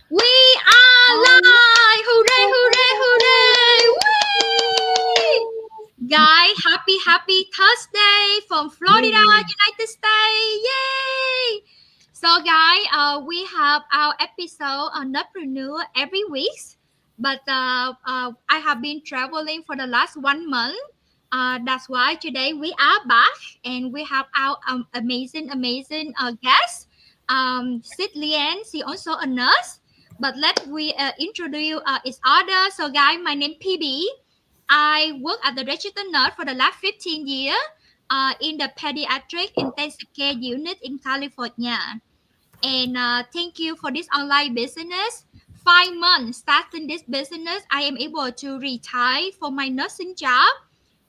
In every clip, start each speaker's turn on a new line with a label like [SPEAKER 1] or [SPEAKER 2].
[SPEAKER 1] We are live! Hooray, hooray, hooray! Whee! Guy, happy Thursday from Florida,
[SPEAKER 2] Yay.
[SPEAKER 1] United States! Yay! So, guy, we have our episode on Nurpreneur every week, but I have been traveling for the last 1 month. That's why today we are back and we have our amazing guest. Leeanne, she also a nurse. But let we introduce each other. So, guys, my name PB. I work as the registered nurse for the last 15 years in the pediatric intensive care unit in California. And thank you for this online business. 5 months starting this business, I am able to retire from my nursing job.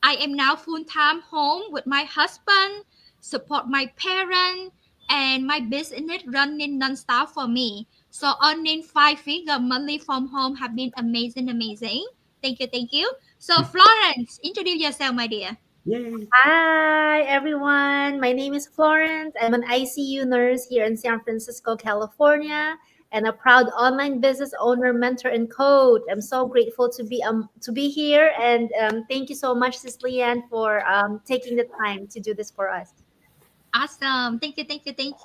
[SPEAKER 1] I am now full time home with my husband, support my parents, and my business running non-stop for me. So earning 5 figure monthly from home have been amazing. Thank you, thank you. So Florence, introduce yourself, my dear.
[SPEAKER 2] Yay.
[SPEAKER 3] Hi, everyone. My name is Florence. I'm an ICU nurse here in San Francisco, California, and a proud online business owner, mentor, and coach. I'm so grateful to be here, and thank you so much, Sis Leanne, for taking the time to do this for us.
[SPEAKER 1] Awesome. Thank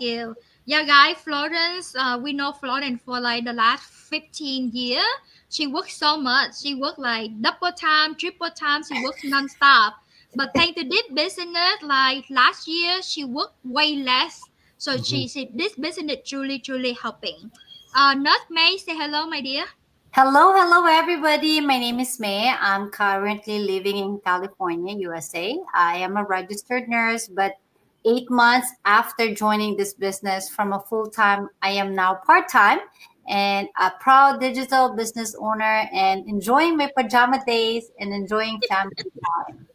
[SPEAKER 1] you. Yeah, guys, Florence, we know Florence for like the last 15 years. She works so much. She worked like double time, triple time. She works non-stop. But thanks to this business, like last year, she worked way less. So
[SPEAKER 2] Mhm.
[SPEAKER 1] she said this business truly helping. Nurse May, say hello, my dear.
[SPEAKER 4] Hello, everybody. My name is May. I'm currently living in California, USA. I am a registered nurse, but 8 months after joining this business from a full time, I am now part time and a proud digital business owner and enjoying my pajama days and enjoying family time.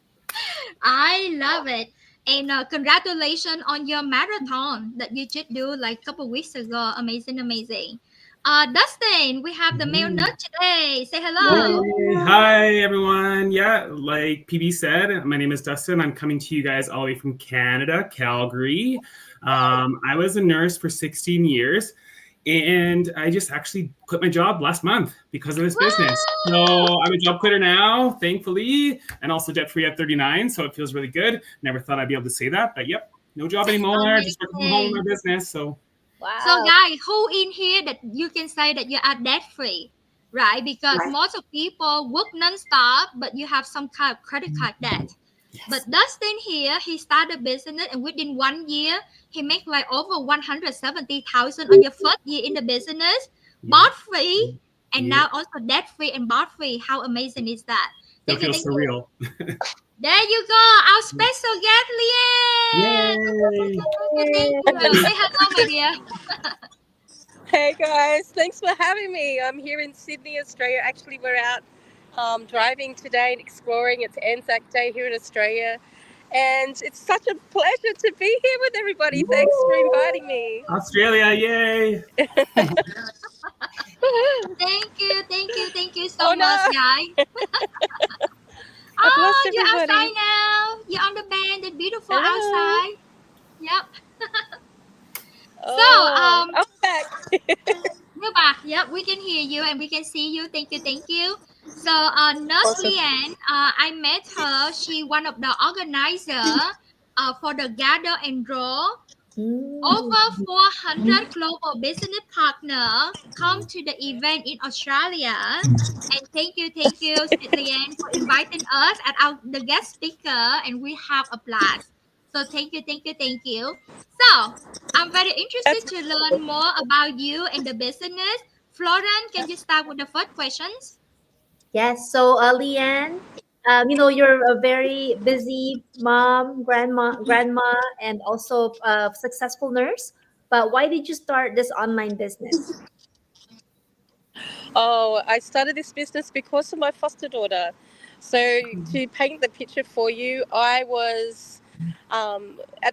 [SPEAKER 1] I love it. And congratulations on your marathon that you just do like a couple weeks ago. Amazing. Dustin, we have the male
[SPEAKER 2] Mhm.
[SPEAKER 1] nerd today. Say hello.
[SPEAKER 2] Yay. Hi, everyone. Yeah, like PB said, my name is Dustin. I'm coming to you guys all the way from Canada, Calgary. I was a nurse for 16 years, and I just actually quit my job last month because of this business.
[SPEAKER 1] Woo!
[SPEAKER 2] So I'm a job quitter now, thankfully, and also debt free at 39. So it feels really good. Never thought I'd be able to say that, but yep, no job anymore. Just working from home in my
[SPEAKER 1] Amazing.
[SPEAKER 2] business. So
[SPEAKER 1] So,
[SPEAKER 3] Wow.
[SPEAKER 1] guys, who in here that you can say that you are debt free, right? Because
[SPEAKER 4] Right.
[SPEAKER 1] most of people work non-stop, but you have some kind of credit card debt.
[SPEAKER 4] Yes.
[SPEAKER 1] But Dustin here, he started business, and within 1 year, he make like over 170,000 on your first year in the business,
[SPEAKER 2] yeah,
[SPEAKER 1] bought free, and
[SPEAKER 2] yeah,
[SPEAKER 1] now also debt free and bought free. How amazing is that?
[SPEAKER 2] still feels
[SPEAKER 1] Thank you.
[SPEAKER 2] surreal.
[SPEAKER 1] There you go, our special guest, Leanne.
[SPEAKER 2] Yay!
[SPEAKER 1] Thank you. Say hello, my dear.
[SPEAKER 5] Hey guys, thanks for having me. I'm here in Sydney, Australia. Actually, we're out driving today and exploring. It's Anzac Day here in Australia, and it's such a pleasure to be here with everybody. Thanks for inviting me.
[SPEAKER 2] Australia, yay!
[SPEAKER 1] Thank you so
[SPEAKER 5] Oh
[SPEAKER 1] much,
[SPEAKER 5] no,
[SPEAKER 1] guys.
[SPEAKER 5] I've lost
[SPEAKER 1] Oh, you're outside
[SPEAKER 5] everybody.
[SPEAKER 1] now. You're on the band. It's beautiful
[SPEAKER 5] Hello.
[SPEAKER 1] outside. Yep. So,
[SPEAKER 5] Oh, I'm back.
[SPEAKER 1] you're back. Yep, we can hear you and we can see you. Thank you. So, Nurse
[SPEAKER 5] Awesome.
[SPEAKER 1] Leanne, I met her. She one of the organizer for the Gather and Draw.
[SPEAKER 3] Mm.
[SPEAKER 1] Over 400 global business partners come to the event in Australia. And thank you, Leanne, for inviting us as the guest speaker. And we have a blast. So thank you. So I'm very interested
[SPEAKER 5] That's
[SPEAKER 1] to learn more about you and the business. Florence, can you start with the first questions?
[SPEAKER 3] Yes. So, Leanne, you're a very busy mom, grandma, and also a successful nurse. But why did you start this online business?
[SPEAKER 5] Oh, I started this business because of my foster daughter. So, to paint the picture for you, I was,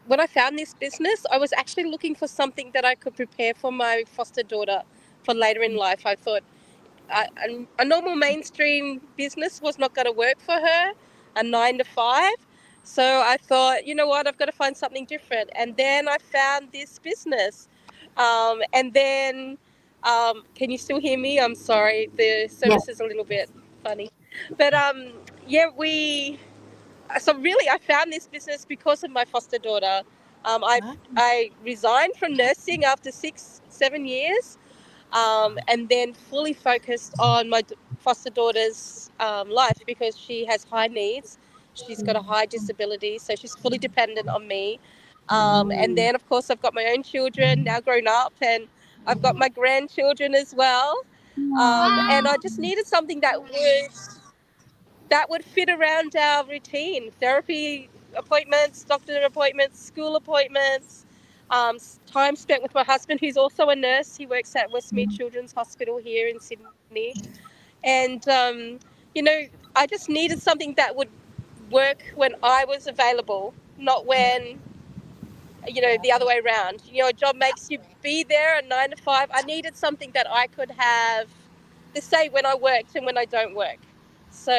[SPEAKER 5] when I found this business, I was actually looking for something that I could prepare for my foster daughter for later in life. I thought a normal mainstream business was not going to work for her, a 9 to 5. So I thought, you know what, I've got to find something different. And then I found this business. And then Can you still hear me? I'm sorry, the
[SPEAKER 4] Yes.
[SPEAKER 5] service is a little bit funny, but yeah, we. So really, I found this business because of my foster daughter. I resigned from nursing after 6-7 years, and then fully focused on my foster daughter's life because she has high needs. She's got a high disability, so she's fully dependent on me. And then, of course, I've got my own children now grown up, and I've got my grandchildren as well. And I
[SPEAKER 1] Wow.
[SPEAKER 5] just needed something that would fit around our routine: therapy appointments, doctor appointments, school appointments, time spent with my husband, who's also a nurse. He works at Westmead Children's Hospital here in Sydney. And, you know, I just needed something that would work when I was available, not when, the other way around. A job makes you be there at 9 to 5. I needed something that I could have to say when I worked and when I don't work. So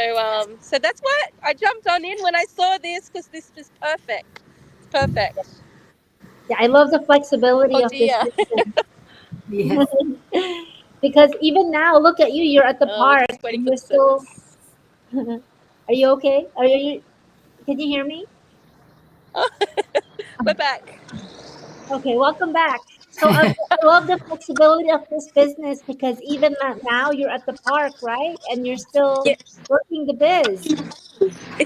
[SPEAKER 5] that's why I jumped on in when I saw this, because this was perfect. It's perfect.
[SPEAKER 3] Yeah, I love the flexibility
[SPEAKER 5] Oh
[SPEAKER 3] of this
[SPEAKER 5] dear.
[SPEAKER 3] business.
[SPEAKER 4] Yes.
[SPEAKER 3] Because even now, look at you, you're at the
[SPEAKER 5] We're
[SPEAKER 3] park
[SPEAKER 5] just waiting
[SPEAKER 3] and
[SPEAKER 5] for
[SPEAKER 3] you're
[SPEAKER 5] the
[SPEAKER 3] still,
[SPEAKER 5] service.
[SPEAKER 3] are you okay? Can you hear me?
[SPEAKER 5] We're back.
[SPEAKER 3] Okay, welcome back. So I love the flexibility of this business because even now you're at the park, right? And you're still
[SPEAKER 5] Yeah.
[SPEAKER 3] working the biz.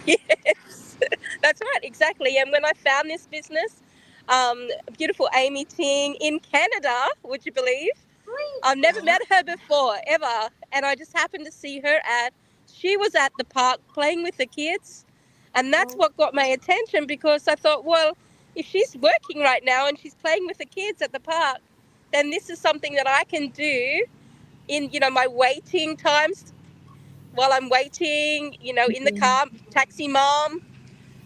[SPEAKER 5] Yes, that's right, exactly. And when I found this business, beautiful Amy Ting in Canada, would you believe? I've never met her before, ever. And I just happened to see her at, she was at the park playing with the kids. And that's
[SPEAKER 3] Oh,
[SPEAKER 5] what got my attention, because I thought, well, if she's working right now and she's playing with the kids at the park, then this is something that I can do in, my waiting times, while I'm waiting, in the car, taxi mom,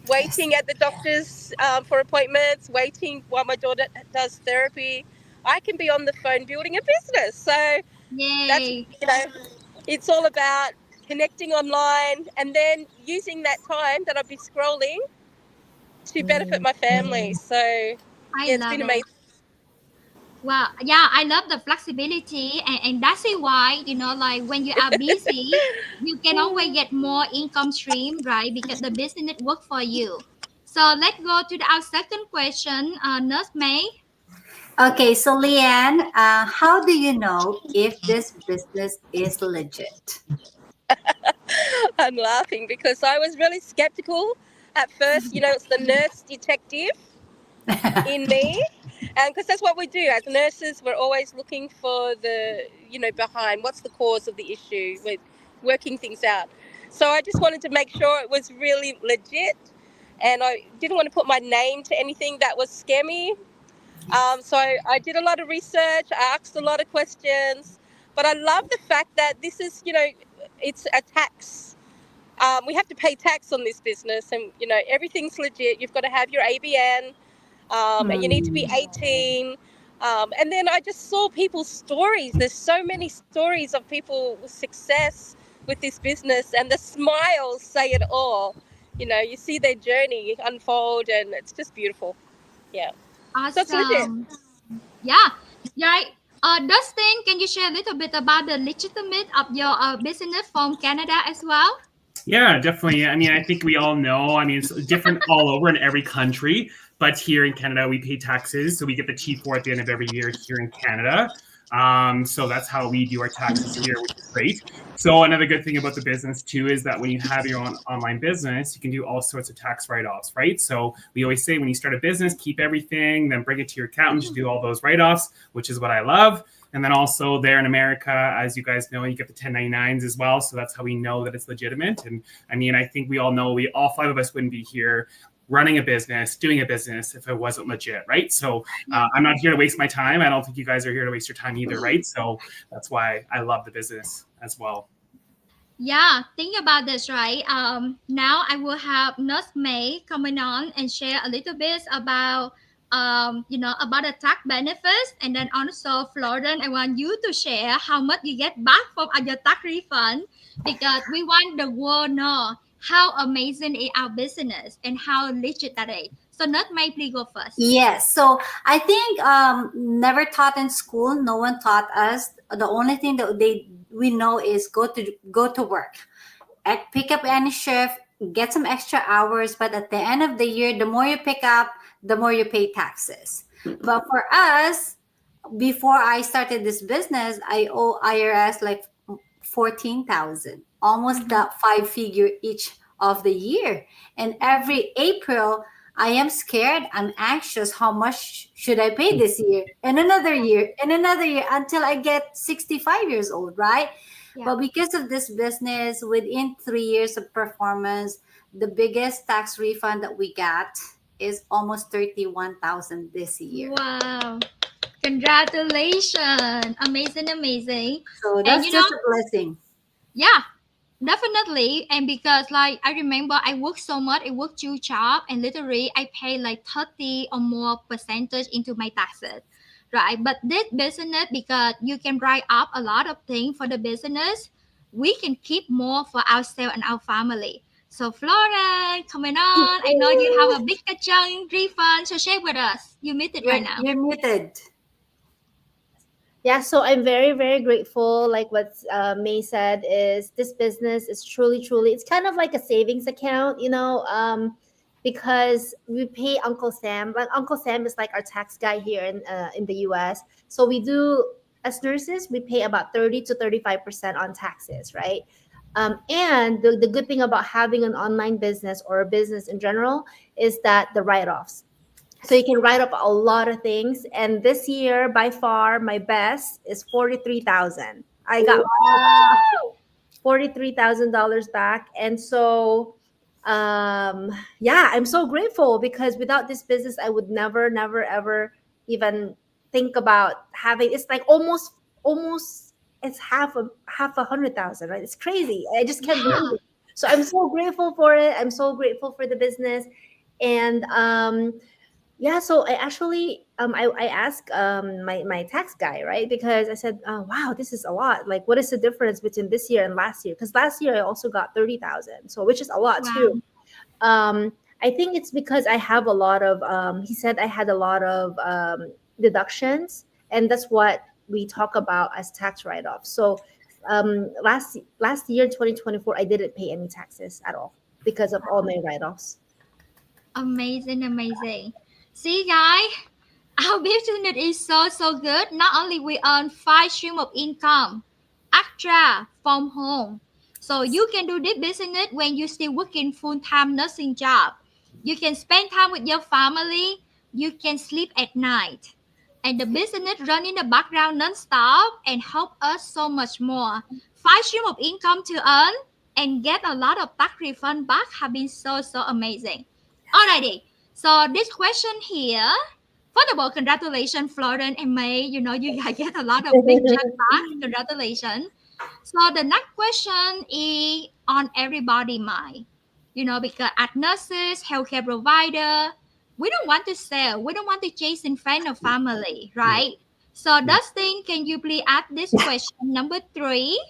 [SPEAKER 4] Yes.
[SPEAKER 5] waiting at the doctor's for appointments, waiting while my daughter does therapy. I can be on the phone building a business. So that's,
[SPEAKER 1] Yay.
[SPEAKER 5] it's all about connecting online and then using that time that I'll be scrolling to benefit my family. So
[SPEAKER 1] I
[SPEAKER 5] yeah, it's been
[SPEAKER 1] love it.
[SPEAKER 5] amazing.
[SPEAKER 1] Well, yeah, I love the flexibility, and that's it why, like when you are busy, you can always get more income stream, right? Because the business work for you. So let's go to our second question, Nurse May.
[SPEAKER 4] Okay, so Leanne, how do you know if this business is legit?
[SPEAKER 5] I'm laughing because I was really skeptical at first. It's the nurse detective in me, and because that's what we do as nurses, we're always looking for the, behind what's the cause of the issue. We're working things out. So I just wanted to make sure it was really legit, and I didn't want to put my name to anything that was scammy. So I did a lot of research, I asked a lot of questions, but I love the fact that this is, it's a tax. We have to pay tax on this business, and everything's legit. You've got to have your ABN, and you need to be
[SPEAKER 4] Hmm.
[SPEAKER 5] 18. And then I just saw people's stories. There's so many stories of people with success with this business, and the smiles say it all. You see their journey unfold, and it's just beautiful. Yeah. So it's legit.
[SPEAKER 1] Awesome. Yeah, you're right. Dustin, can you share a little bit about the legitimate of your business from Canada as well?
[SPEAKER 2] Yeah, definitely. I mean, I think we all know. I mean, it's different all over in every country, but here in Canada, we pay taxes, so we get the T4 at the end of every year here in Canada. So that's how we do our taxes here, which is great. So another good thing about the business too is that when you have your own online business, you can do all sorts of tax write-offs, right? So we always say when you start a business, keep everything, then bring it to your accountant to do all those write-offs, which is what I love. And then also there in America, as you guys know, you get the 1099s as well. So that's how we know that it's legitimate. And I mean, I think we all know all five of us wouldn't be here running a business, doing a business if it wasn't legit, right? So I'm not here to waste my time. I don't think you guys are here to waste your time either, right? So that's why I love the business as well.
[SPEAKER 1] Yeah, think about this, right? Now I will have Nurse May coming on and share a little bit about, about the tax benefits, and then also Florence, I want you to share how much you get back from your tax refund, because we want the world know how amazing is our business and how legit that is. So Nut may please go first.
[SPEAKER 4] Yes. So I think never taught in school. No one taught us. The only thing that we know is go to work, pick up any shift, get some extra hours. But at the end of the year, the more you pick up, the more you pay taxes. But for us, before I started this business, I owe IRS like 14,000, almost that 5 figure each of the year. And every April, I am scared, I'm anxious. How much should I pay this year? And another year, and another year until I get 65 years old, right?
[SPEAKER 1] Yeah.
[SPEAKER 4] But because of this business, within 3 years of performance, the biggest tax refund that we got is almost 31,000 this year.
[SPEAKER 1] Wow. Congratulations. Amazing, amazing.
[SPEAKER 4] So
[SPEAKER 1] And
[SPEAKER 4] that's
[SPEAKER 1] you
[SPEAKER 4] just
[SPEAKER 1] know,
[SPEAKER 4] a blessing.
[SPEAKER 1] yeah, definitely. And because like I remember I worked so much, I worked two jobs and literally I pay like 30 or more percentage into my taxes. Right. But this business, because you can write up a lot of things for the business, we can keep more for ourselves and our family. So Florence, coming on. I know you have a big chunk refund. So share with us. You made it right now.
[SPEAKER 4] You're muted.
[SPEAKER 3] Yeah, so I'm very, very grateful. Like what May said, is this business is truly, it's kind of like a savings account, because we pay Uncle Sam. Like Uncle Sam is like our tax guy here in the U.S. So we do, as nurses, we pay about 30 to 35% on taxes, right? And the good thing about having an online business or a business in general is that the write-offs. So you can write up a lot of things. And this year, by far, my best is 43,000. I got $43,000 back. And so, yeah, I'm so grateful because without this business, I would never, ever even think about having. It's like almost. It's half a 100,000, right? It's crazy. I just can't believe
[SPEAKER 1] Yeah.
[SPEAKER 3] it. So I'm so grateful for it. I'm so grateful for the business, and yeah, so I actually I asked my tax guy, right? Because I said, oh, wow, this is a lot. Like, what is the difference between this year and last year? Because last year I also got 30,000, so which is a lot too.
[SPEAKER 1] Wow.
[SPEAKER 3] I think it's because I have a lot of he said I had a lot of deductions, and that's what we talk about as tax write-off. So last year, 2024, I didn't pay any taxes at all because of all my write-offs.
[SPEAKER 1] Amazing, amazing. See, guys, our business is so good. Not only we earn 5 stream of income extra from home, so you can do this business when you still working full time nursing job. You can spend time with your family. You can sleep at night, and the business run in the background non-stop and help us so much more. 5 stream of income to earn and get a lot of tax refund back have been so amazing. Alrighty, so this question here. First of all, congratulations, Florence and May. You know, you guys get a lot of big check back. Congratulations. So the next question is on everybody's mind. You know, because as nurses, healthcare provider, we don't want to sell. We don't want to chase in friend or family, right? So Dustin, can you please add this question number 3?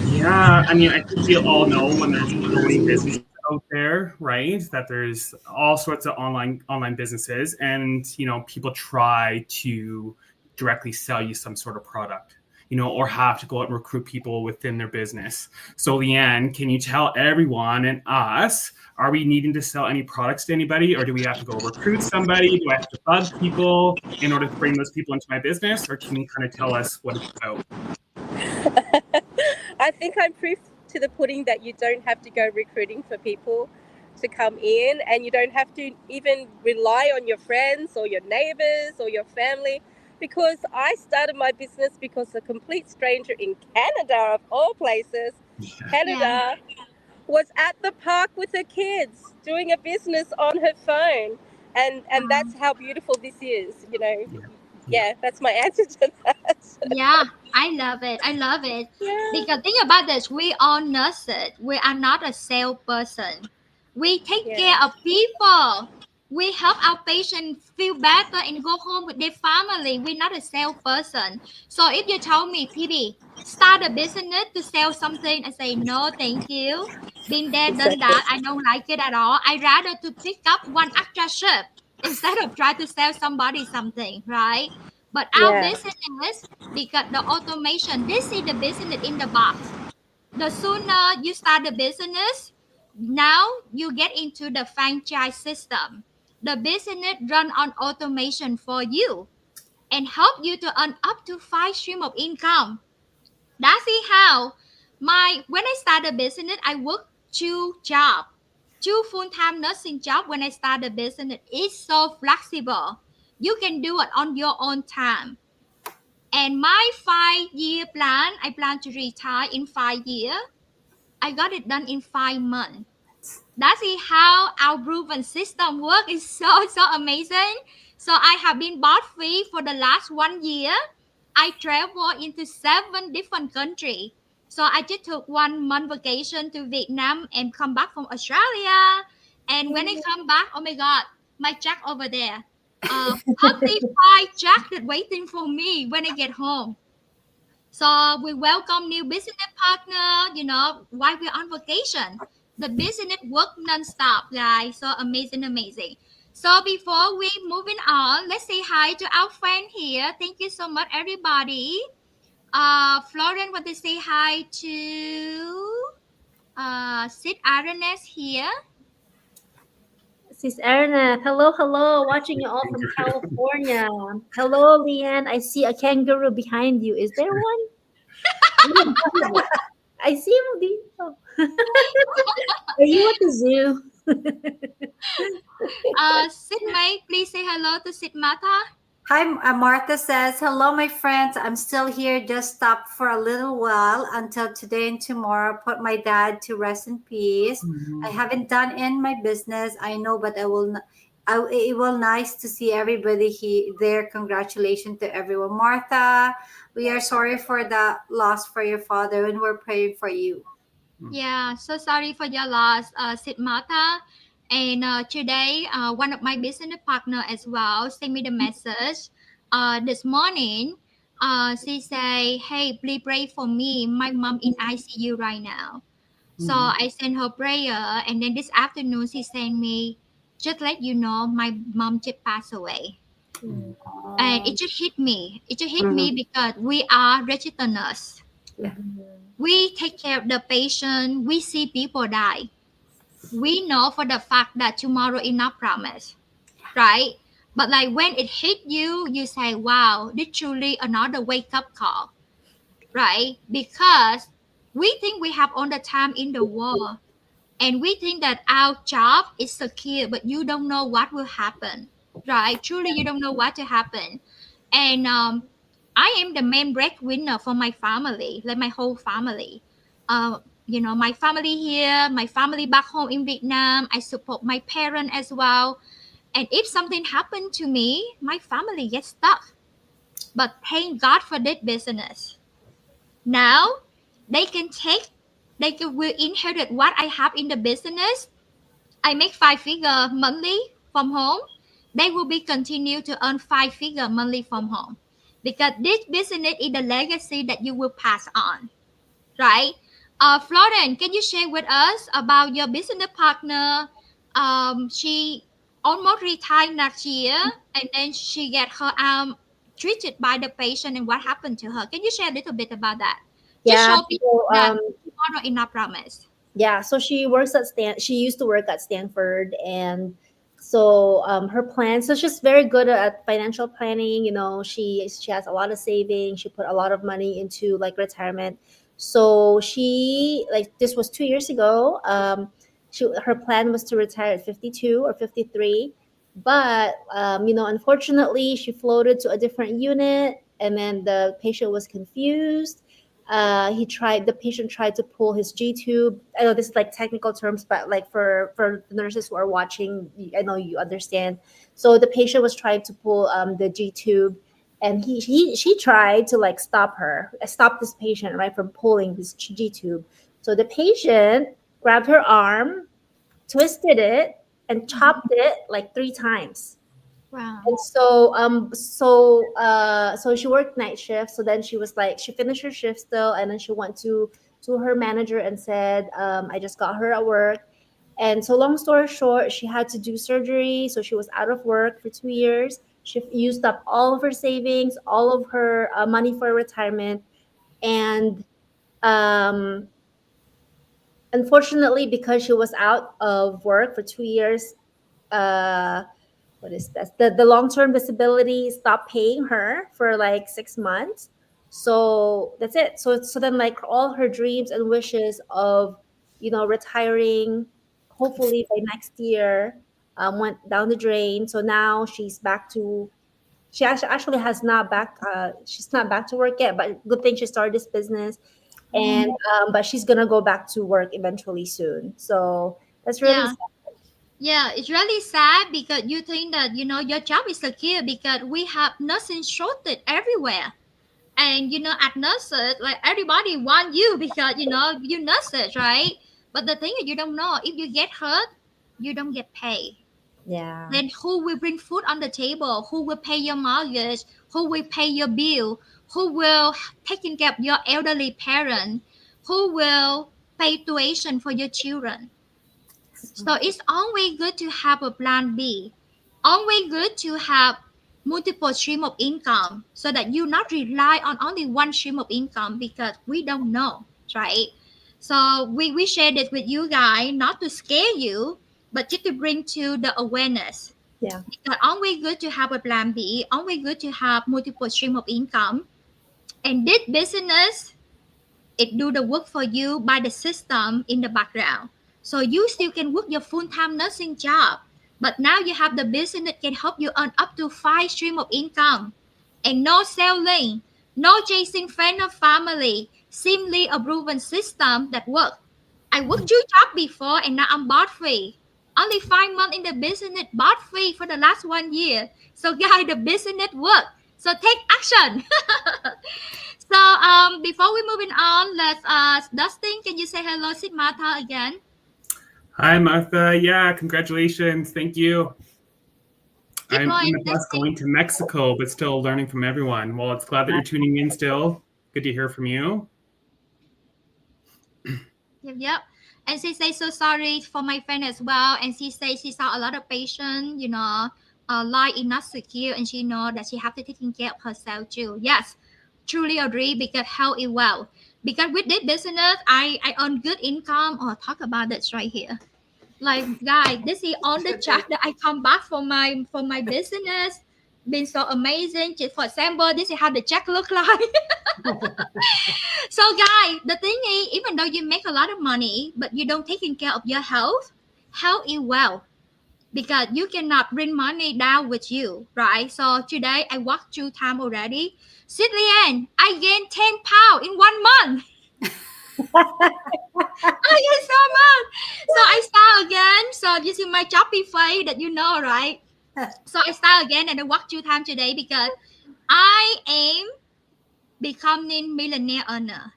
[SPEAKER 2] Yeah, I mean, I think we all know when there's so many businesses out there, right? That there's all sorts of online businesses, and people try to directly sell you some sort of product, or have to go out and recruit people within their business. So, Leeanne, can you tell everyone and us, are we needing to sell any products to anybody, or do we have to go recruit somebody? Do I have to bug people in order to bring those people into my business, or can you kind of tell us what it's about?
[SPEAKER 5] I think I'm proof to the pudding that you don't have to go recruiting for people to come in, and you don't have to even rely on your friends or your neighbors or your family, because I started my business because a complete stranger in Canada, of all places, Canada, was at the park with her kids doing a business on her phone. And that's how beautiful this is, Yeah, that's my answer to that.
[SPEAKER 1] Yeah, I love it. I love it.
[SPEAKER 5] Yeah.
[SPEAKER 1] Because think about this, we are nurses. We are not a salesperson. We take care of people. We help our patient feel better and go home with their family. We're not a salesperson. So if you tell me, PB, start a business to sell something, I say no, thank you. Been there, done
[SPEAKER 3] Exactly.
[SPEAKER 1] that. I don't like it at all. I rather to pick up one extra shift instead of try to sell somebody something, right? But our
[SPEAKER 3] Yeah.
[SPEAKER 1] business, because the automation, this is the business in the box. The sooner you start the business, now you get into the franchise system. The business run on automation for you and help you to earn up to 5 stream of income. That's it how my when I start a business, I work 2 job, 2 full-time nursing job when I start a business. It's so flexible. You can do it on your own time. And my 5 year plan, I plan to retire in 5 years. I got it done in 5 months. That's it how our proven system work is so amazing. So I have been bought free for the last 1 year. I travel into 7 different countries. So I just took 1 month vacation to Vietnam and come back from Australia. And when I come back, oh my God, my check over there. 35 check that waiting for me when I get home. So we welcome new business partner, while we're on vacation. The business work non-stop, guys. So amazing, amazing. So before we moving on, let's say hi to our friend here. Thank you so much, everybody. Florence want to say hi to Sid Arenes here.
[SPEAKER 3] Sis Erna, hello, hello, watching you all from California. Hello, Leanne. I see a kangaroo behind you. Is there one? I see him. Oh. Are you at the zoo?
[SPEAKER 1] Sid May, please say hello to Sid Mata.
[SPEAKER 4] Hi, Martha says, hello, my friends. I'm still here. Just stopped for a little while until today and tomorrow. Put my dad to rest in peace. I haven't done in my business. I know, but I will. It will nice to see everybody there. Congratulations to everyone. Martha, we are sorry for the loss for your father, and we're praying for you.
[SPEAKER 1] Yeah, so sorry for your loss, Sid Mata. And today, one of my business partner as well sent me the message this morning. She say, "Hey, please pray for me. My mom in ICU right now." So I sent her prayer, and then this afternoon she sent me, "Just let you know, my mom just passed away." And it just hit me. It just hit me because we are registered nurse. We take care of the patient. We see people die. We know for the fact that tomorrow is not promised, right? But like when it hit you, you say, wow, this truly another wake up call, right? Because we think we have all the time in the world and we think that our job is secure, but you don't know what will happen, right? Truly, you don't know what to happen. And I am the main breadwinner for my family, like my whole family. My family here, my family back home in Vietnam. I support my parents as well. And if something happened to me, my family gets stuck. But thank God for that business. Now they can take, will inherit what I have in the business. I make 5 figure monthly from home. They will be continue to earn 5 figure monthly from home because this business is the legacy that you will pass on, right? Florence, can you share with us about your business partner? She almost retired next year, and then she get her arm treated by the patient, and what happened to her? Can you share a little bit about that? Just
[SPEAKER 3] Yeah.
[SPEAKER 1] show people
[SPEAKER 3] So,
[SPEAKER 1] that tomorrow is not promised.
[SPEAKER 3] yeah, so she works at She used to work at Stanford, and so her plan. So she's very good at financial planning. She has a lot of savings. She put a lot of money into like retirement. So she like this was 2 years ago. Her plan was to retire at 52 or 53, but unfortunately, she floated to a different unit, and then the patient was confused. The patient tried to pull his G tube. I know this is like technical terms, but like for the nurses who are watching, I know you understand. So the patient was trying to pull the G tube, and she tried to like stop this patient, right, from pulling this G tube. So the patient grabbed her arm, twisted it, and chopped it like 3 times.
[SPEAKER 1] Wow.
[SPEAKER 3] And so she worked night shift. So then she was like, she finished her shift still, and then she went to her manager and said, I just got her at work. And so long story short, she had to do surgery, so she was out of work for 2 years. She used up all of her savings, all of her money for retirement, and um, unfortunately, because she was out of work for 2 years, uh, what is this? The long-term disability stopped paying her for like 6 months. So that's it. So then like all her dreams and wishes of, retiring, hopefully by next year, went down the drain. So now she's back to she actually has not back she's not back to work yet, but good thing she started this business. And but she's gonna go back to work eventually soon. So that's really
[SPEAKER 1] Yeah.
[SPEAKER 3] sad.
[SPEAKER 1] Yeah, it's really sad because you think that your job is secure because we have nursing shortage everywhere. And at nurses, like everybody want you because you nurses, right? But the thing is, you don't know if you get hurt, you don't get paid.
[SPEAKER 3] Yeah.
[SPEAKER 1] Then who will bring food on the table? Who will pay your mortgage? Who will pay your bill? Who will taking care of your elderly parent? Who will pay tuition for your children? So it's always good to have a plan B. Always good to have multiple stream of income so that you not rely on only one stream of income because we don't know, right? So we share this with you guys not to scare you, but just to bring to the awareness.
[SPEAKER 3] Yeah.
[SPEAKER 1] Because always good to have a plan B, always good to have multiple stream of income. And this business it do the work for you by the system in the background. So you still can work your full-time nursing job, but now you have the business that can help you earn up to 5 stream of income. And no selling, no chasing friend or family, simply a proven system that works. I worked 2 jobs before and now I'm bought free. Only 5 months in the business, bought free for the last 1 year. So guys, the business work. So take action. So before we moving on, let's Dustin, can you say hello, Sid Martha again?
[SPEAKER 2] Hi, Martha. Yeah, congratulations. Thank you.
[SPEAKER 1] Good
[SPEAKER 2] I'm in
[SPEAKER 1] morning,
[SPEAKER 2] the bus
[SPEAKER 1] Dustin.
[SPEAKER 2] going to Mexico, but still learning from everyone. Well, it's glad that you're tuning in still. Good to hear from you.
[SPEAKER 1] Yep. And she says so sorry for my friend as well. And she says she saw a lot of patients, life is not secure, and she know that she have to taking care of herself too. Yes, truly agree because health is well. Because with this business, I earn good income. Oh, talk about this right here. Like guys, this is on the chat that I come back for my business. Been so amazing. Just for example, this is how the check look like. So guys, the thing is, even though you make a lot of money, but you don't taking care of your health is well because you cannot bring money down with you, right? So today I walked 2 times already. Sid Leeanne, I gained 10 pounds in 1 month. I gained so much. So I start again. So this is my Shopify that you know, right? So I start again and I walk 2 times today because I am becoming millionaire earner.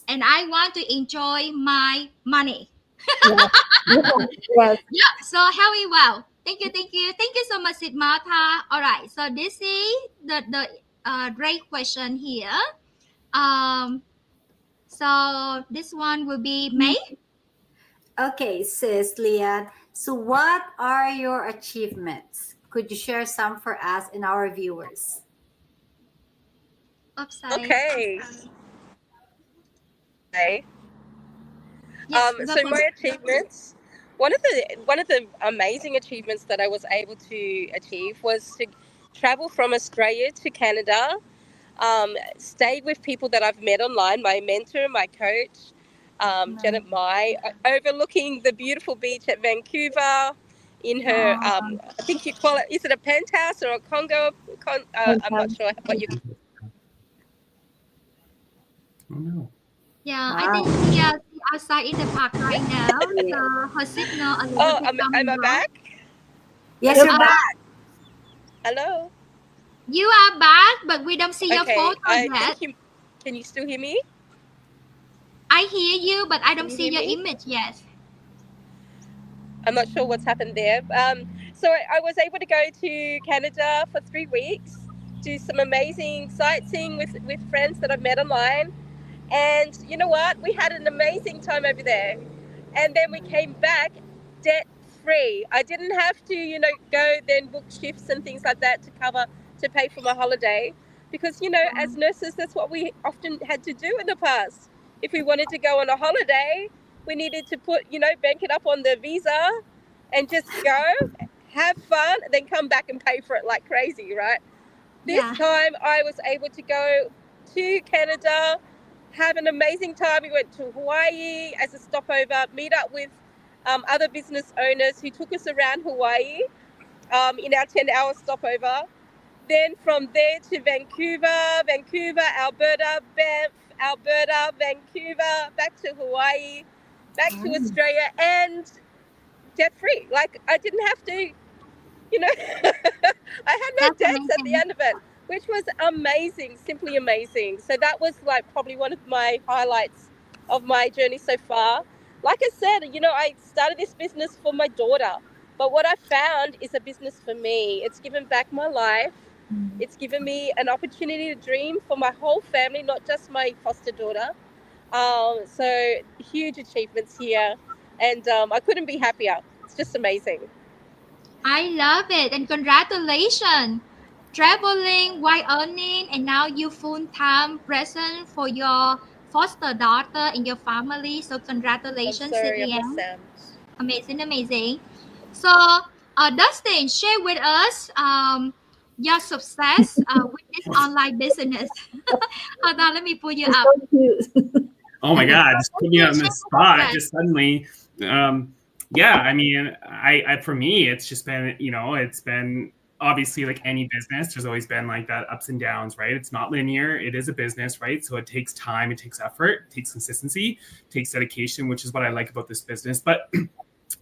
[SPEAKER 1] And I want to enjoy my money.
[SPEAKER 3] Yeah. Yes.
[SPEAKER 1] Yeah, so how we well. Thank you, thank you. Thank you so much, Sid Martha. All right, so this is the great question here. So this one will be May.
[SPEAKER 4] Okay, sis Leanne. So, what are your achievements? Could you share some for us and our viewers?
[SPEAKER 1] Upside.
[SPEAKER 5] Okay. Okay.
[SPEAKER 1] Yes, go
[SPEAKER 5] So
[SPEAKER 1] for
[SPEAKER 5] my
[SPEAKER 1] it.
[SPEAKER 5] achievements, one of the amazing achievements that I was able to achieve was to travel from Australia to Canada. Stayed with people that I've met online, my mentor, my coach, Janet Mai, overlooking the beautiful beach at Vancouver. In her, I think you call it, is it a penthouse or a condo? I'm not sure what you.
[SPEAKER 2] Oh, no.
[SPEAKER 1] Yeah, I think
[SPEAKER 4] Wow.
[SPEAKER 1] she outside in the park right now. So her signal a little
[SPEAKER 5] Oh,
[SPEAKER 1] bit
[SPEAKER 5] am I
[SPEAKER 1] coming down.
[SPEAKER 5] back?
[SPEAKER 4] Yes, you're
[SPEAKER 1] Uh,
[SPEAKER 4] back.
[SPEAKER 5] Hello.
[SPEAKER 1] you are back, but we don't see your
[SPEAKER 5] Okay,
[SPEAKER 1] photo
[SPEAKER 5] I
[SPEAKER 1] yet.
[SPEAKER 5] think you. Can you still hear me?
[SPEAKER 1] I hear you, but I
[SPEAKER 5] Can
[SPEAKER 1] don't
[SPEAKER 5] you
[SPEAKER 1] see
[SPEAKER 5] hear
[SPEAKER 1] your
[SPEAKER 5] me?
[SPEAKER 1] image yet.
[SPEAKER 5] I'm not sure what's happened there. So I was able to go to Canada for 3 weeks, do some amazing sightseeing with friends that I've met online. And you know what? We had an amazing time over there. And then we came back debt free. I didn't have to, go then book shifts and things like that to pay for my holiday. Because, as nurses, that's what we often had to do in the past. If we wanted to go on a holiday, we needed to bank it up on the visa and just go, have fun, then come back and pay for it like crazy, right? This
[SPEAKER 1] Yeah.
[SPEAKER 5] time I was able to go to Canada, have an amazing time. We went to Hawaii as a stopover, meet up with other business owners who took us around Hawaii in our 10-hour stopover. Then from there to Vancouver, Alberta, Banff, Alberta, Vancouver, back to Hawaii, back to Australia, and debt free. Like I didn't have to, I had no
[SPEAKER 1] That's
[SPEAKER 5] debts at the
[SPEAKER 1] amazing.
[SPEAKER 5] end of it, which was amazing, simply amazing. So that was like probably one of my highlights of my journey so far. Like I said, I started this business for my daughter, but what I found is a business for me. It's given back my life. It's given me an opportunity to dream for my whole family, not just my foster daughter. So huge achievements here, and I couldn't be happier. It's just amazing.
[SPEAKER 1] I love it, and congratulations. Traveling while earning, and now you full time present for your foster daughter and your family. So
[SPEAKER 5] I'm
[SPEAKER 1] congratulations,
[SPEAKER 5] sorry, I've lost
[SPEAKER 1] Leeanne.
[SPEAKER 5] Sam.
[SPEAKER 1] Amazing, amazing. So, Dustin, share with us your success with this online business. Hold on, let me pull you
[SPEAKER 3] It's
[SPEAKER 1] up.
[SPEAKER 3] so cute.
[SPEAKER 2] Oh my God, just put me
[SPEAKER 1] Share
[SPEAKER 2] on the
[SPEAKER 1] your
[SPEAKER 2] spot
[SPEAKER 1] success.
[SPEAKER 2] just suddenly. Yeah, I mean, I for me, it's just been, it's been obviously like any business, there's always been like that ups and downs, right? It's not linear. It is a business, right? So it takes time, it takes effort, it takes consistency, it takes dedication, which is what I like about this business. But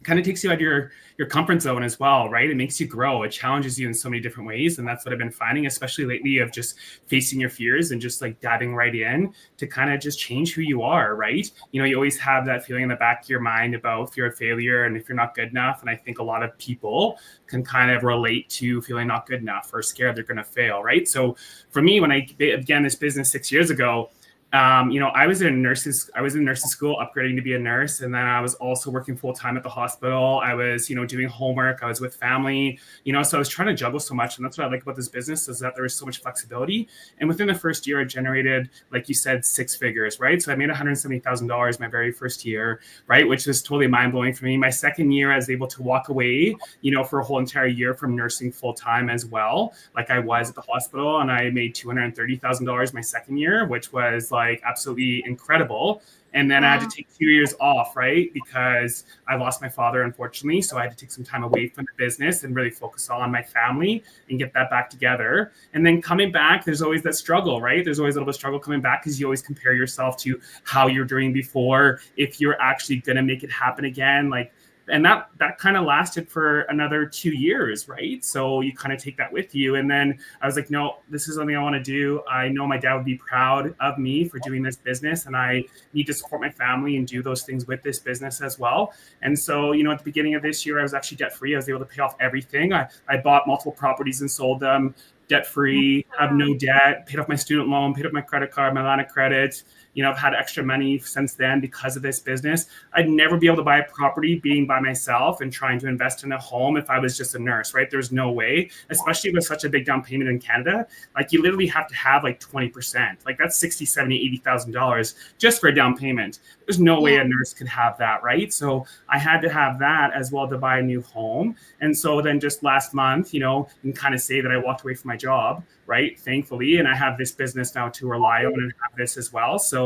[SPEAKER 2] kind of takes you out of your comfort zone as well, right? It makes you grow. It challenges you in so many different ways. And that's what I've been finding, especially lately, of just facing your fears and just like diving right in to kind of just change who you are, right? You always have that feeling in the back of your mind about fear of failure and if you're not good enough. And I think a lot of people can kind of relate to feeling not good enough or scared they're going to fail, right? So for me, when I began this business 6 years ago, I was in nursing school, upgrading to be a nurse. And then I was also working full time at the hospital. I was, doing homework. I was with family, so I was trying to juggle so much. And that's what I like about this business is that there is so much flexibility. And within the first year, I generated, like you said, 6 figures, right? So I made $170,000 my very first year, right? Which was totally mind blowing for me. My second year, I was able to walk away, for a whole entire year from nursing full time as well. Like I was at the hospital, and I made $230,000 my second year, which was like absolutely incredible. And then I had to take 2 years off, right? Because I lost my father, unfortunately. So I had to take some time away from the business and really focus on my family and get that back together. And then coming back, there's always that struggle, right? There's always a little bit of struggle coming back because you always compare yourself to how you're doing before, if you're actually going to make it happen again. And that kind of lasted for another 2 years, right? So you kind of take that with you. And then I was like, no, this is something I want to do. I know my dad would be proud of me for doing this business, and I need to support my family and do those things with this business as well. And so, at the beginning of this year, I was actually debt free. I was able to pay off everything. I bought multiple properties and sold them debt free, have no debt, paid off my student loan, paid off my credit card, my line of credit. I've had extra money since then because of this business. I'd never be able to buy a property being by myself and trying to invest in a home if I was just a nurse, right? There's no way, especially with such a big down payment in Canada. Like you literally have to have like 20%. Like that's $60,000, $70,000, $80,000 just for a down payment. There's no way a nurse could have that, right? So I had to have that as well to buy a new home. And so then just last month, you can kind of say that I walked away from my job, right? Thankfully. And I have this business now to rely on and have this as well. So,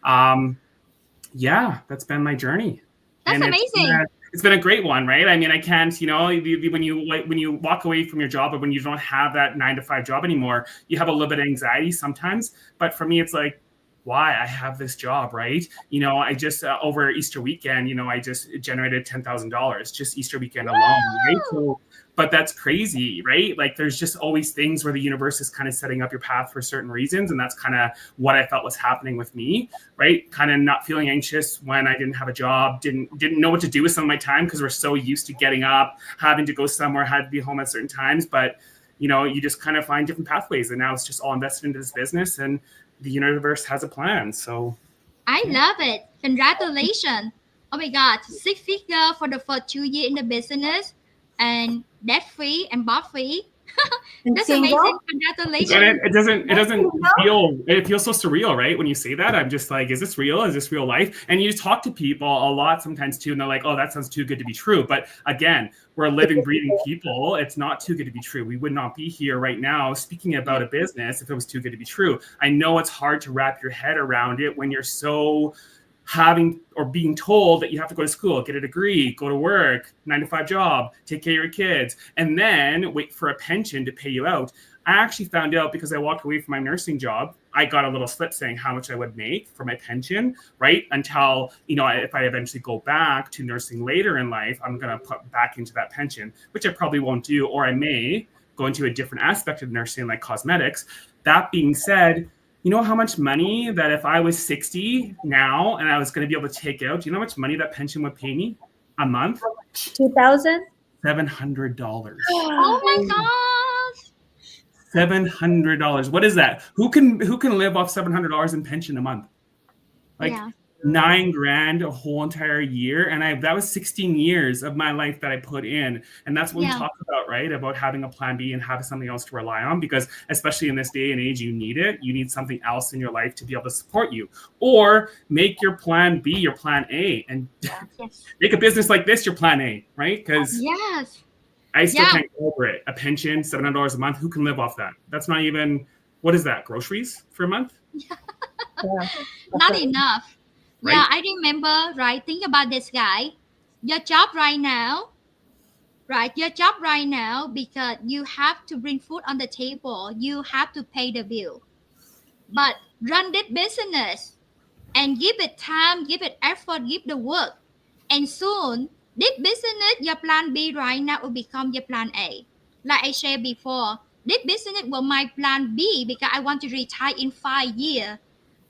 [SPEAKER 2] that's been my journey.
[SPEAKER 1] That's
[SPEAKER 2] and
[SPEAKER 1] amazing.
[SPEAKER 2] It's been a great one, right? I mean, I can't, when you walk away from your job or when you don't have that 9 to 5 job anymore, you have a little bit of anxiety sometimes. But for me, it's like, why? I have this job, right? I just over Easter weekend, I just generated $10,000 just Easter weekend alone, right? So, but that's crazy, right? Like there's just always things where the universe is kind of setting up your path for certain reasons. And that's kind of what I felt was happening with me, right? Kind of not feeling anxious when I didn't have a job, didn't know what to do with some of my time because we're so used to getting up, having to go somewhere, had to be home at certain times. But, you just kind of find different pathways. And now it's just all invested into this business and the universe has a plan. So
[SPEAKER 1] I love it. Congratulations. Oh my God. 6 figure for the first 2 years in the business and debt free and boss free.
[SPEAKER 4] And
[SPEAKER 1] That's
[SPEAKER 4] single?
[SPEAKER 1] amazing.
[SPEAKER 2] and
[SPEAKER 1] Congratulations.
[SPEAKER 2] it feels so surreal, right? When you say that, I'm just like, is this real? Is this real life? And you talk to people a lot sometimes too, and they're like, oh, that sounds too good to be true. But again, we're living, breathing people. It's not too good to be true. We would not be here right now speaking about a business if it was too good to be true. I know it's hard to wrap your head around it when you're so having or being told that you have to go to school, get a degree, go to work, 9-to-5 job, take care of your kids, and then wait for a pension to pay you out. I actually found out because I walked away from my nursing job. I got a little slip saying how much I would make for my pension, right? Until, if I eventually go back to nursing later in life, I'm going to put back into that pension, which I probably won't do, or I may go into a different aspect of nursing like cosmetics. That being said, you know how much money that if I was 60 now and I was going to be able to take out, do you know how much money that pension would pay me a month?
[SPEAKER 3] 2,000?
[SPEAKER 2] $700.
[SPEAKER 1] Oh my gosh.
[SPEAKER 2] $700. What is that? Who can live off $700 in pension a month? Like
[SPEAKER 1] Yeah.
[SPEAKER 2] $9,000 a whole entire year. And that was 16 years of my life that I put in. And that's what we talk about, right? About having a plan B and having something else to rely on, because especially in this day and age, you need it. You need something else in your life to be able to support you, or make your plan B your plan A and make a business like this your plan A, right? Because I still can't go over it. A pension, $700 a month. Who can live off that? That's not even, what is that? Groceries for a month?
[SPEAKER 1] Not enough.
[SPEAKER 2] Right?
[SPEAKER 1] Yeah, I remember, right? Think about this guy. Your job right now, right? Your job right now, because you have to bring food on the table, you have to pay the bill. But run that business and give it time, give it effort, give the work. And soon, this business, your plan B right now will become your plan A. Like I shared before, this business was my plan B because I want to retire in 5 years.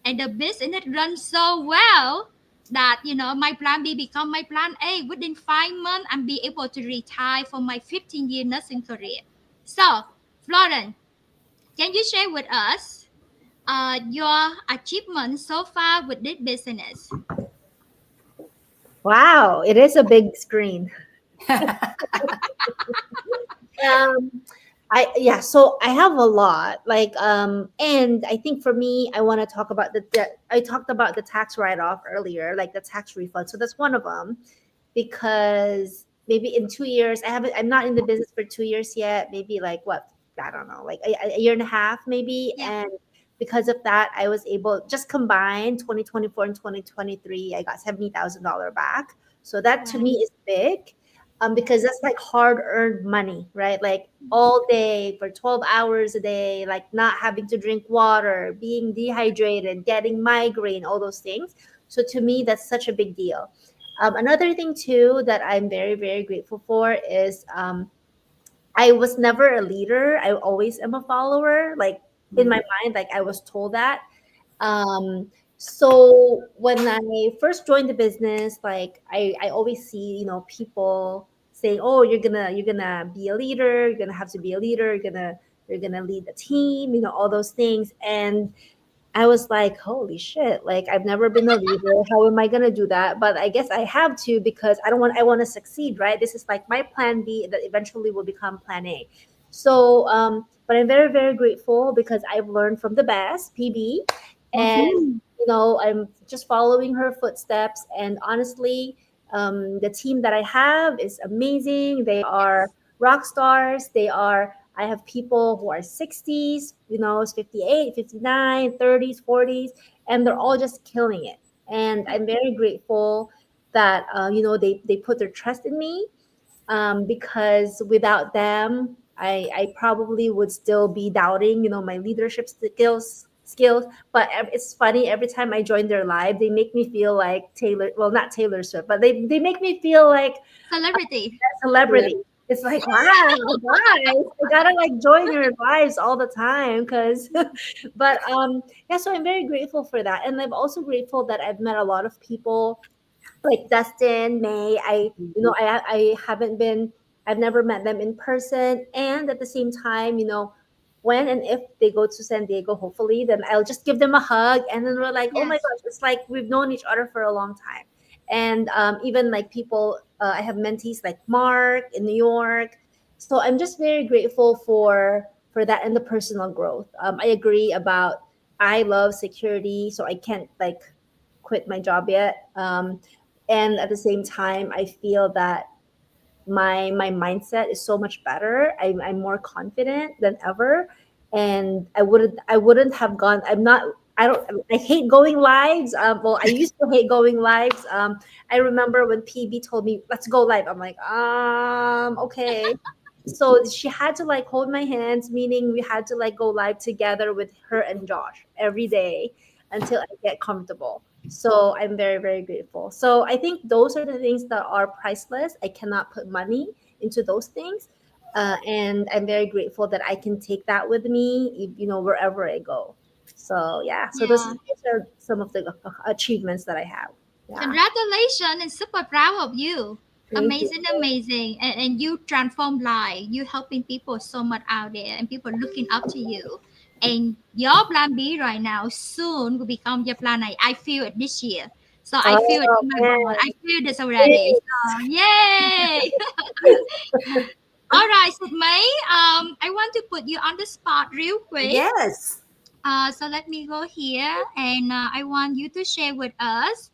[SPEAKER 1] And the business runs so well that my plan B become my plan A. Within 5 months, I'm be able to retire from my 15-year nursing career. So, Florence, can you share with us your achievements so far with this business?
[SPEAKER 3] Wow, it is a big screen. So I have a lot, and I think for me, I want to talk about I talked about the tax write-off earlier, like the tax refund. So that's one of them, because maybe in 2 years, I'm not in the business for 2 years yet. Maybe like what, I don't know, like a year and a half maybe.
[SPEAKER 1] Yeah.
[SPEAKER 3] And because of that, I was able, just combined 2024 and 2023, I got $70,000 back. So that to me is big. Because that's like hard-earned money, right? Like all day for 12 hours a day, like not having to drink water, being dehydrated, getting migraine, all those things. So to me, that's such a big deal. Another thing too that I'm very, very grateful for is I was never a leader. I always am a follower. Like in my mind, like I was told that. So when I first joined the business, like I always see, people saying, oh, you're gonna be a leader, you're gonna have to be a leader, you're gonna lead the team, all those things. And I was like, holy shit, like I've never been a leader. How am I gonna do that? But I guess I have to, because I want to succeed, right? This is like my plan B that eventually will become plan A. So but I'm very, very grateful because I've learned from the best, PB. And I'm just following her footsteps. And honestly, the team that I have is amazing. They are rock stars. I have people who are 60s, 58, 59, 30s, 40s, and they're all just killing it. And I'm very grateful that, they put their trust in me, because without them, I probably would still be doubting, my leadership skills. But it's funny, every time I join their live, they make me feel like Taylor. Well, not Taylor Swift, but they make me feel like
[SPEAKER 1] Celebrity.
[SPEAKER 3] a celebrity. It's like, wow, guys, I gotta like join your lives all the time, because but yeah, so I'm very grateful for that. And I'm also grateful that I've met a lot of people like Dustin, May. I haven't been, I've never met them in person. And at the same time, when and if they go to San Diego, hopefully, then I'll just give them a hug. And then we're like, oh my
[SPEAKER 1] Yes.
[SPEAKER 3] gosh, it's like we've known each other for a long time. And even like people, I have mentees like Mark in New York. So I'm just very grateful for that and the personal growth. I agree about, I love security, so I can't like quit my job yet. And at the same time, I feel that my mindset is so much better. I'm more confident than ever, and I wouldn't have gone. I'm not. I don't. I hate going lives. Well, I used to hate going lives. I remember when PB told me, "Let's go live." I'm like, okay. So she had to like hold my hands, meaning we had to like go live together with her and Josh every day until I get comfortable. So I'm very, very grateful. So I think those are the things that are priceless. I cannot put money into those things. And I'm very grateful that I can take that with me, wherever I go. So yeah, so those,
[SPEAKER 1] Yeah.
[SPEAKER 3] those are some of the achievements that I have. Yeah.
[SPEAKER 1] Congratulations and super proud of you.
[SPEAKER 3] Thank you.
[SPEAKER 1] Amazing, amazing. And you transform life. You helping people so much out there and people looking up to you. And your plan B right now soon will become your plan A. I feel it this year. So I feel it
[SPEAKER 3] Oh
[SPEAKER 1] in my bone.
[SPEAKER 3] man.
[SPEAKER 1] I feel this already. So yay! All right, so May, I want to put you on the spot real quick.
[SPEAKER 4] Yes.
[SPEAKER 1] So let me go here, and I want you to share with us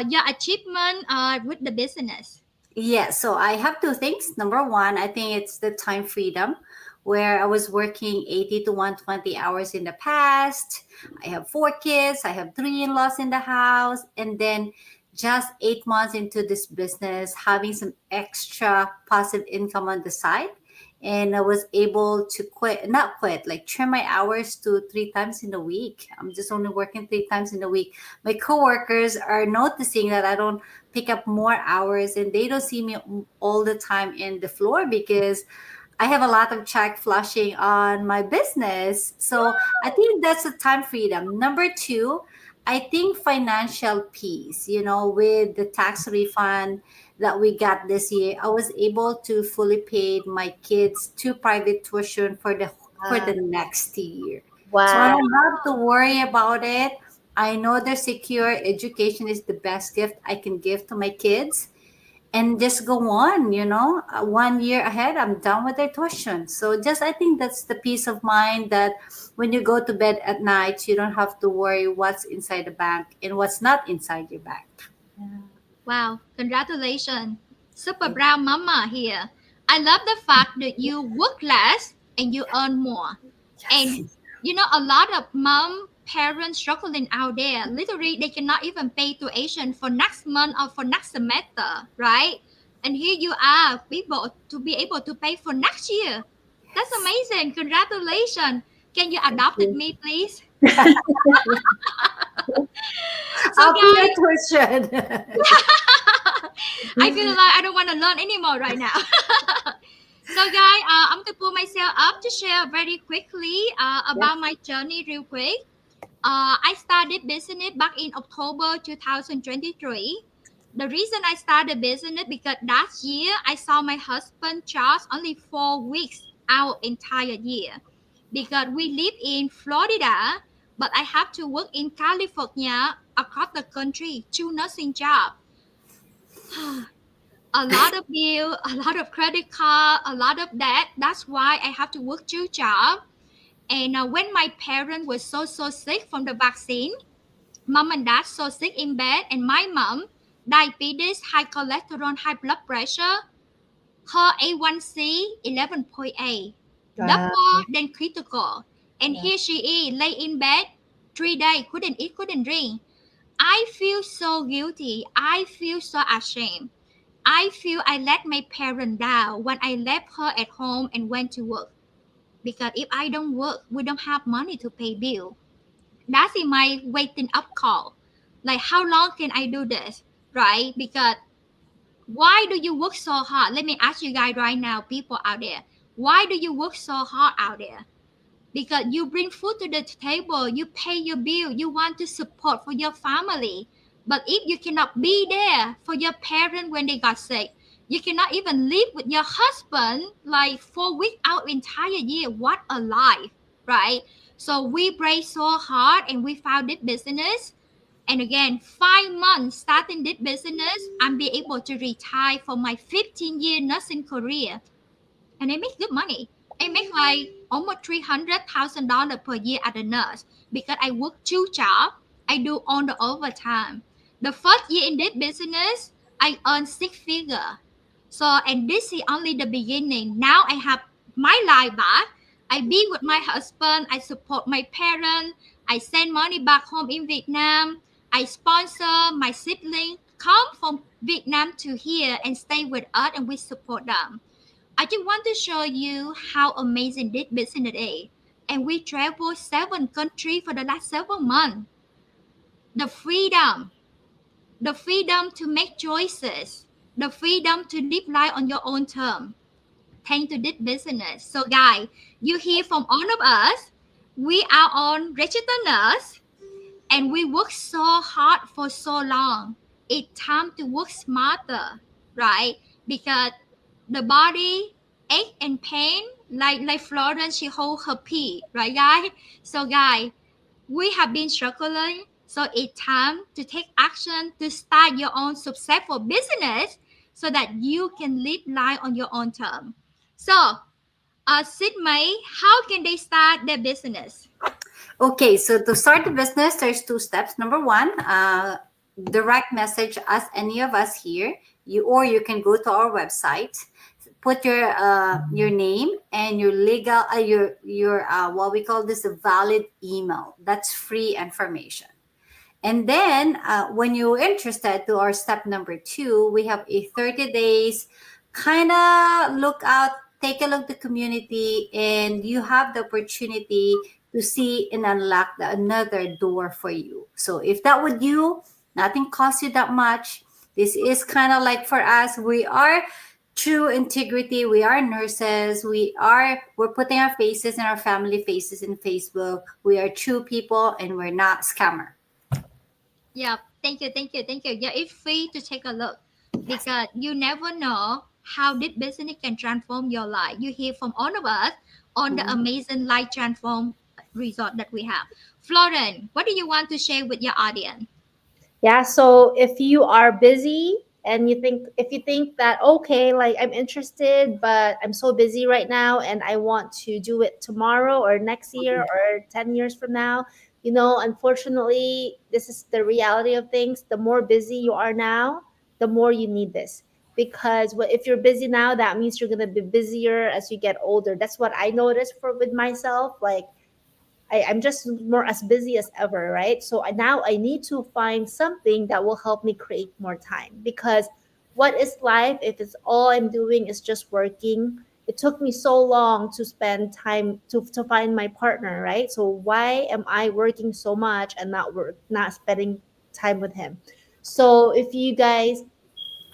[SPEAKER 1] your achievement with the business.
[SPEAKER 4] Yeah, so I have two things. Number one, I think it's the time freedom, where I was working 80 to 120 hours in the past. I have four kids, I have three in laws in the house, and then just 8 months into this business, having some extra passive income on the side. And I was able to quit, not quit, like trim my hours to 3 times in a week. I'm just only working 3 times in a week. My coworkers are noticing that I don't pick up more hours and they don't see me all the time in the floor because I have a lot of check flushing on my business. So I think that's a time freedom. Number two, I think financial peace, with the tax refund that we got this year, I was able to fully pay my kids to private tuition for the next year. So I
[SPEAKER 3] Wow.
[SPEAKER 4] don't have to worry about it. I know they're secure. Education is the best gift I can give to my kids, and just go on, 1 year ahead, I'm done with their tuition. So just, I think that's the peace of mind that when you go to bed at night, you don't have to worry what's inside the bank and what's not inside your bank.
[SPEAKER 1] Wow, congratulations. Super brown mama here. I love the fact that you work less and you earn more. And a lot of mom parents struggling out there, literally they cannot even pay tuition for next month or for next semester, right? And here you are, people to be able to pay for next year. That's amazing. Congratulations. Can you
[SPEAKER 3] Thank
[SPEAKER 1] adopt
[SPEAKER 3] you.
[SPEAKER 1] me, please? So,
[SPEAKER 4] I'll be your
[SPEAKER 1] guys,
[SPEAKER 4] tuition.
[SPEAKER 1] I feel like I don't want to learn anymore right now. So, guys, I'm going to pull myself up to share very quickly
[SPEAKER 3] Yes.
[SPEAKER 1] about my journey, real quick. I started business back in October 2023. The reason I started business because last year I saw my husband Charles only 4 weeks out entire year because we live in Florida, but I have to work in California across the country, two nursing job. A lot of bill, a lot of credit card, a lot of debt. That's why I have to work two jobs. And when my parents were so sick from the vaccine, mom and dad so sick in bed, and my mom diabetes, high cholesterol, high blood pressure, her A1C 11.8,
[SPEAKER 3] Wow.
[SPEAKER 1] double than critical. And
[SPEAKER 3] Yeah.
[SPEAKER 1] here she is, lay in bed 3 days, couldn't eat, couldn't drink. I feel so guilty. I feel so ashamed. I feel I let my parents down when I left her at home and went to work. Because if I don't work, we don't have money to pay bill. That's in my waiting up call. Like, how long can I do this? Right? Because why do you work so hard? Let me ask you guys right now, people out there. Why do you work so hard out there? Because you bring food to the table, you pay your bill, you want to support for your family. But if you cannot be there for your parents when they got sick, you cannot even live with your husband like 4 weeks out entire year. What a life, right? So we prayed so hard and we found this business. And again, 5 months starting this business, I'm be able to retire from my 15-year nursing career, and I make good money. I make like almost $300,000 per year as a nurse because I work 2 jobs. I do all the overtime. The first year in this business, I earned 6 figure. So, and this is only the beginning. Now I have my life back. I be with my husband. I support my parents. I send money back home in Vietnam. I sponsor my siblings come from Vietnam to here and stay with us, and we support them. I just want to show you how amazing this business is. And we travel 7 countries for the last 7 months. The freedom, the freedom to make choices, the freedom to live life on your own terms. Thanks to this business. So, guys, you hear from all of us. We are on registered nurse, and we work so hard for so long. It's time to work smarter, right? Because the body ache and pain, like Florence, she hold her pee, right, guys? So, guys, we have been struggling. So it's time to take action to start your own successful business so that you can live life on your own term. So, Sid May, how can they start their business?
[SPEAKER 4] Okay, so to start the business, there's 2 steps. Number one, direct message us, any of us here. You can go to our website, put your name and your legal your what we call this a valid email. That's free information. And then when you're interested to our step number 2, we have a 30 days kind of look out, take a look at the community, and you have the opportunity to see and unlock another door for you. So if that would you, nothing costs you that much. This is kind of like for us, we are true integrity. We are nurses. We're putting our faces and our family faces in Facebook. We are true people and we're not scammer.
[SPEAKER 1] Yeah, thank you, thank you, thank you. Yeah, it's free to take a look because you never know how this business can transform your life. You hear from all of us on the amazing life transform result that we have. Florence, what do you want to share with your audience?
[SPEAKER 3] Yeah, so if you are busy and if you think that okay, like I'm interested, but I'm so busy right now and I want to do it tomorrow or next year or 10 years from now, unfortunately, this is the reality of things. The more busy you are now, the more you need this. Because if you're busy now, that means you're gonna be busier as you get older. That's what I noticed for with myself. Like I'm just more as busy as ever, right? So now I need to find something that will help me create more time because what is life if it's all I'm doing is just working? It took me so long to spend time to find my partner, right? So why am I working so much and not spending time with him? So if you guys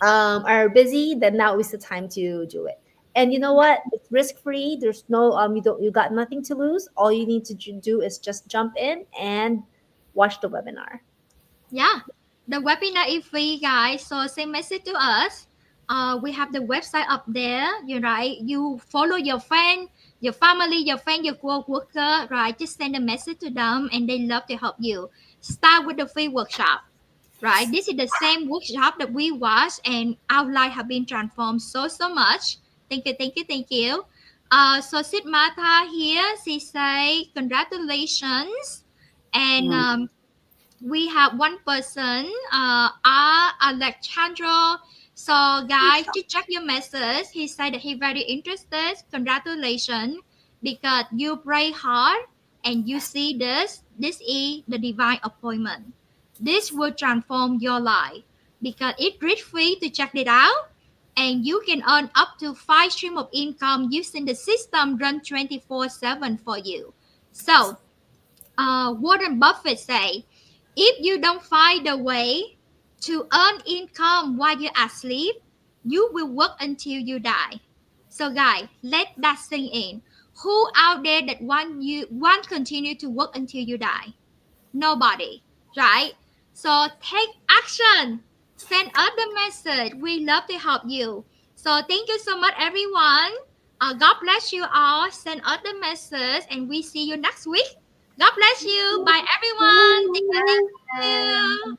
[SPEAKER 3] are busy, then now is the time to do it. And you know what? It's risk free. There's no you got nothing to lose. All you need to do is just jump in and watch the webinar.
[SPEAKER 1] Yeah, the webinar is free, guys. So send message to us. We have the website up there. You right. You follow your friend, your family, your friend, your co-worker. Right. Just send a message to them, and they love to help you. Start with the free workshop. Right. This is the same workshop that we watched, and our life have been transformed so much. Thank you, thank you, thank you. So Sid Martha here. She say congratulations, and we have one person, Alejandro. So, guys, just check your message. He said that he very interested. Congratulations, because you pray hard and you see this. This is the divine appointment. This will transform your life because it's risk free to check it out, and you can earn up to 5 streams of income using the system run 24/7 for you. So, Warren Buffett say, if you don't find a way to earn income while you're asleep, you will work until you die. So guys, let that sink in. Who out there that want continue to work until you die? Nobody, right? So take action. Send us the message. We love to help you. So thank you so much, everyone. God bless you all. Send us the message, and we see you next week. God bless you. Bye, everyone. Thank you. Thank you.